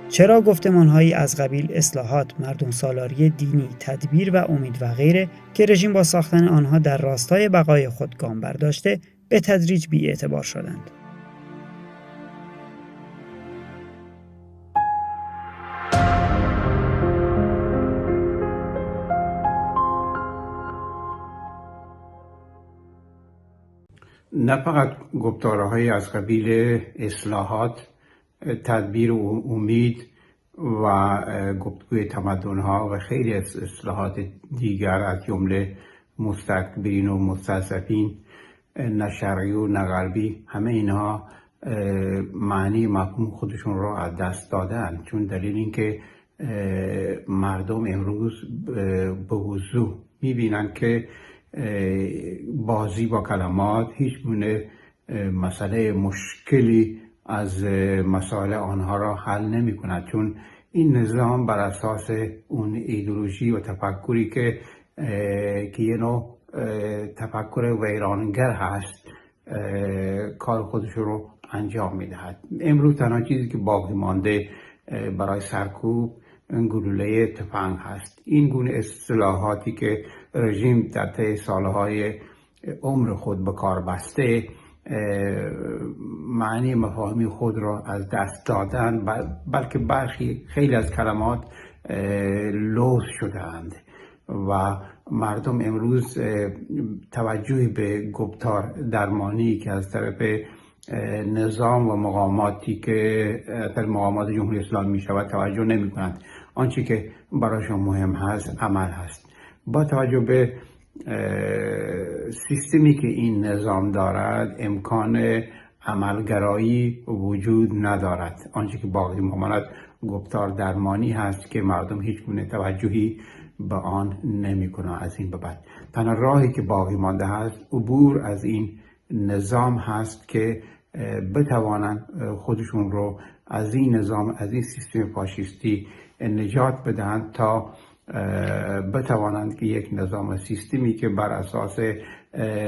چرا گفتمان‌هایی از قبیل اصلاحات، مردم سالاری دینی، تدبیر و امید و غیره که رژیم با ساختن آنها در راستای بقای خود گام برداشته به تدریج بی‌اعتبار شدند؟ نه فقط گفتارهای از قبیل اصلاحات، تدبیر و امید و گفتگوی تمدن‌ها و خیلی از اصلاحات دیگر از جمله مستکبرین و مستضعفین، نه شرقی و نه غربی، همه اینها معنی مفهوم خودشون رو از دست دادن، چون دلیل این که مردم امروز به وضوح میبینن که بازی با کلمات هیچ گونه مسئله مشکلی از مسائل آنها را حل نمی کند، چون این نظام بر اساس اون ایدئولوژی و تفکری که یه نوع تفکر ویرانگر هست کار خودش رو انجام میدهد. امروز تنها چیزی که باقی مانده برای سرکوب گلوله تفنگ هست. این گونه اصطلاحاتی که رژیم در طی سالهای عمر خود به کار بسته معنی مفاهیم خود را از دست دادن، بلکه برخی خیلی از کلمات لوث شدند و مردم امروز توجهی به گفتار درمانی که از طرف نظام و مقاماتی که در مقامات جمهوری اسلامی می شود توجه نمی کنند. آنچه که برایشان مهم هست عمل هست. با توجه به سیستمی که این نظام دارد امکان عملگرایی وجود ندارد. آنچه که باقی ماند گفتار درمانی هست که مردم هیچ گونه توجهی به آن نمی کنند. از این به بعد تنها راهی که باقی مانده هست عبور از این نظام هست که بتوانند خودشون رو از این نظام، از این سیستم فاشیستی نجات بدهند تا بتوانند که یک نظام سیستمی که بر اساس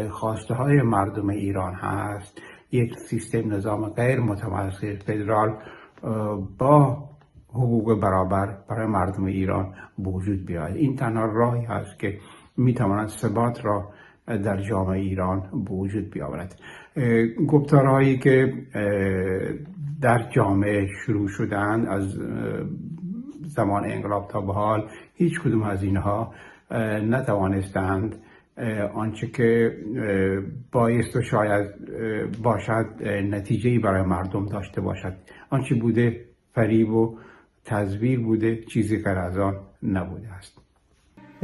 خواسته های مردم ایران هست، یک سیستم نظام غیر متمرکز فدرال با حقوق برابر برای مردم ایران به وجود بیاید. این تنها راهی هست که میتواند ثبات را در جامعه ایران به وجود بیاورد. گفتارهایی که در جامعه شروع شدند از زمان انقلاب تا به حال هیچ کدوم از اینها نتوانستند آنچه که بایست و شاید باشد نتیجه‌ای برای مردم داشته باشد. آنچه بوده فریب و تزویر بوده، چیزی غیر از آن نبوده است.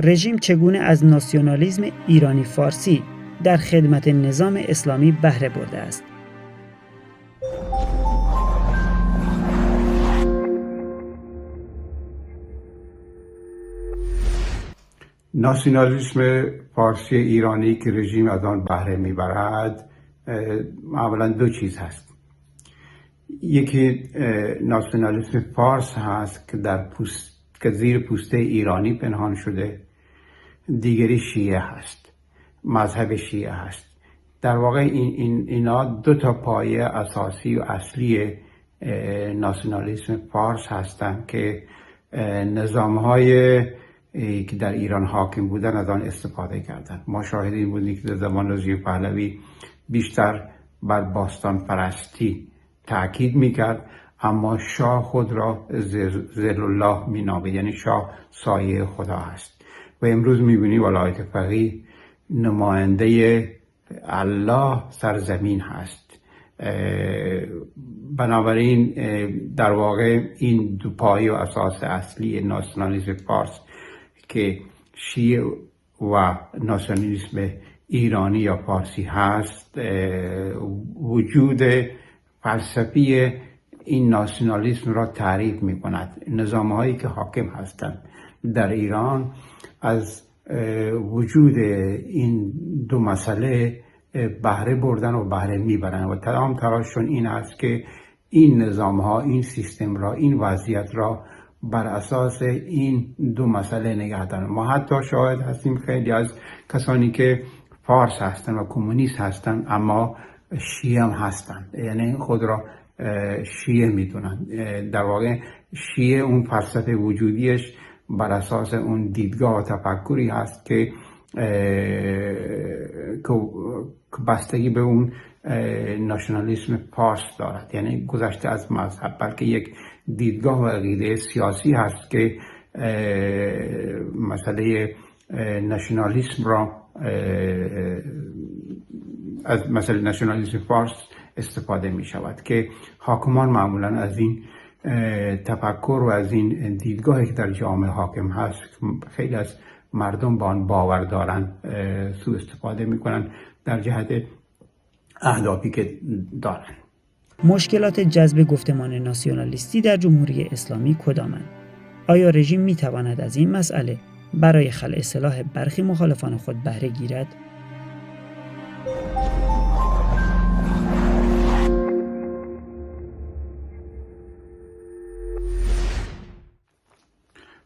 رژیم چگونه از ناسیونالیسم ایرانی فارسی در خدمت نظام اسلامی بهره برده است؟ ناسیونالیسم فارسی ایرانی که رژیم از آن بهره میبرد اولا دو چیز هست. یکی ناسیونالیسم فارس هست که زیر پوسته ایرانی پنهان شده، دیگری شیعه هست، مذهب شیعه هست. در واقع اینا دو تا پایه اساسی و اصلی ناسیونالیسم فارس هستند که نظام‌های که در ایران حاکم بودن از آن استفاده کردند. ما شاهد این بودیم که در زمان رضا پهلوی بیشتر بر باستان پرستی تاکید میکرد، اما شاه خود را ظل الله مینامید، یعنی شاه سایه خدا است. و امروز میبینی ولایت فقیه نماینده الله سرزمین هست. بنابراین در واقع این دو پایه و اساس اصلی ناسیونالیسم فارس که شیعه و ناسیونالیسم ایرانی یا فارسی هست، وجود فلسفی این ناسیونالیسم را تعریف می کند. نظام هایی که حاکم هستند در ایران از وجود این دو مسئله بهره بردن و بهره میبرن و تمام تلاششون این است که این نظام ها، این سیستم را، این وضعیت را بر اساس این دو مسئله نگه دارن. ما حتی شاهد هستیم خیلی از کسانی که فارس هستن و کمونیست هستن اما شیعه هم هستن، یعنی خود را شیعه میدونن. در واقع شیعه اون فلسفه وجودیش بر اساس اون دیدگاه و تفکری هست که بستگی به اون ناسیونالیسم پارس دارد، یعنی گذشته از مذهب، بلکه یک دیدگاه و عقیده سیاسی هست که مسئله ناسیونالیسم را از مسئله ناسیونالیسم فارس استفاده می شود که حاکمان معمولا از این تفکر و از این دیدگاهی که در جامعه حاکم هست، خیلی از مردم با آن باور دارن، سوء استفاده می کنن در جهت اهدافی که دارن. مشکلات جذب گفتمان ناسیونالیستی در جمهوری اسلامی کدامند؟ آیا رژیم می تواند از این مسئله برای خلع سلاح برخی مخالفان خود بهره گیرد؟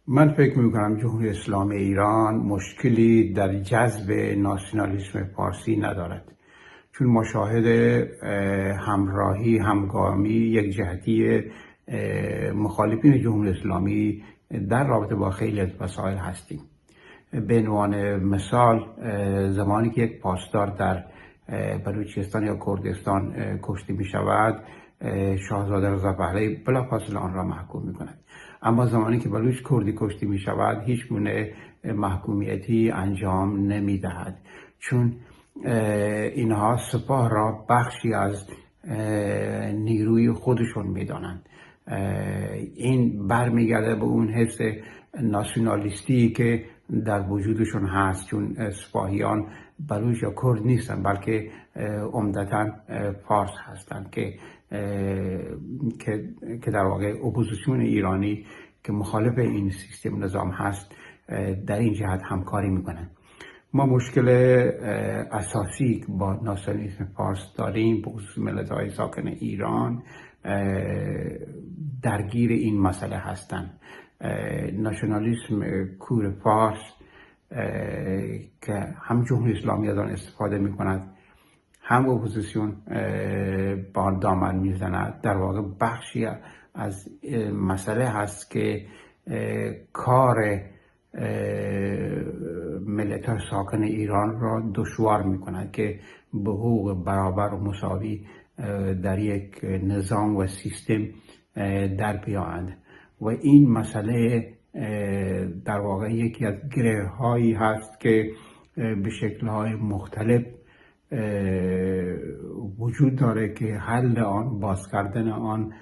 من فکر میکنم جمهوری اسلامی ایران مشکلی در جذب ناسیونالیسم فارسی ندارد، چون ما شاهد همراهی، همگامی، یک جهتی مخالفین جمهوری اسلامی در رابطه با خیلی از مسائل هستیم. به عنوان مثال، زمانی که یک پاسدار در بلوچستان یا کردستان کشته می شود، شاهزاده رضا پهلوی بلافاصله آن را محکوم می کند. اما زمانی که بلوچ کردی کشته می شود، هیچ گونه محکومیتی انجام نمی دهد، چون اینها سپاه را بخشی از نیروی خودشون می دانند. این برمیگرده به اون حس ناسیونالیستی که در وجودشون هست، چون سپاهیان بلوچ یا کرد نیستن، بلکه عمدتاً فارس هستند که در واقع اپوزیسیون ایرانی که مخالف این سیستم نظام هست در این جهت همکاری میکنن. ما مشکل اساسی که با ناسیونالیسم فارس داریم، به خصوص ملت‌های ساکن ایران درگیر این مسئله هستند. ناسیونالیسم کور فارس که هم جمهوری اسلامی از آن استفاده میکند، هم اپوزیسیون با آن دامن میزند، در واقع بخشی از مسئله هست که کار ملت‌های ساکن ایران را دشوار میکند که به حقوق برابر و مساوی در یک نظام و سیستم در بیایند. و این مسئله در واقع یکی از گره‌هایی هست که به شکل‌های مختلف وجود داره که حل آن، باز کردن آن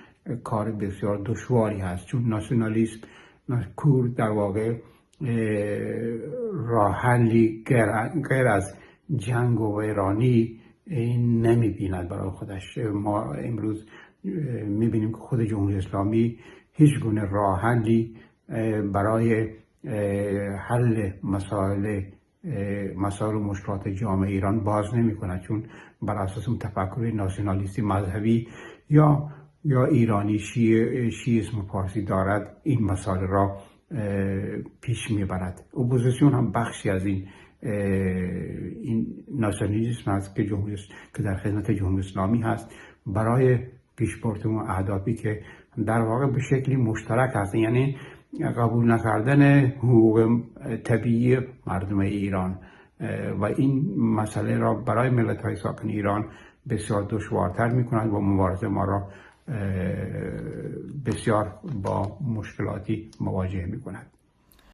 کار بسیار دشواری هست، چون ناسیونالیسم کور در واقع راه حلی غیر از جنگ و ویرانی نمی بیند برای خودش. ما امروز می بینیم که خود جمهوری اسلامی هیچ گونه راه حلی برای حل مسائل و مشکلات جامعه ایران باز نمی کند، چون بر اساس اون تفکر ناسیونالیستی مذهبی یا ایرانی شیعیسم فارسی دارد، این مسائل را پیش میبرد. اپوزیسیون هم بخشی از این ناسیونالیسم هست که در خدمت جمهوری اسلامی هست برای پیشبرد اون اهدافی که در واقع به شکلی مشترک هست، یعنی قبول نکردن حقوق طبیعی مردم ایران، و این مسئله را برای ملت‌های ساکن ایران بسیار دشوارتر می‌کند و مبارزه ما را بسیار با مشکلاتی مواجه می‌کند.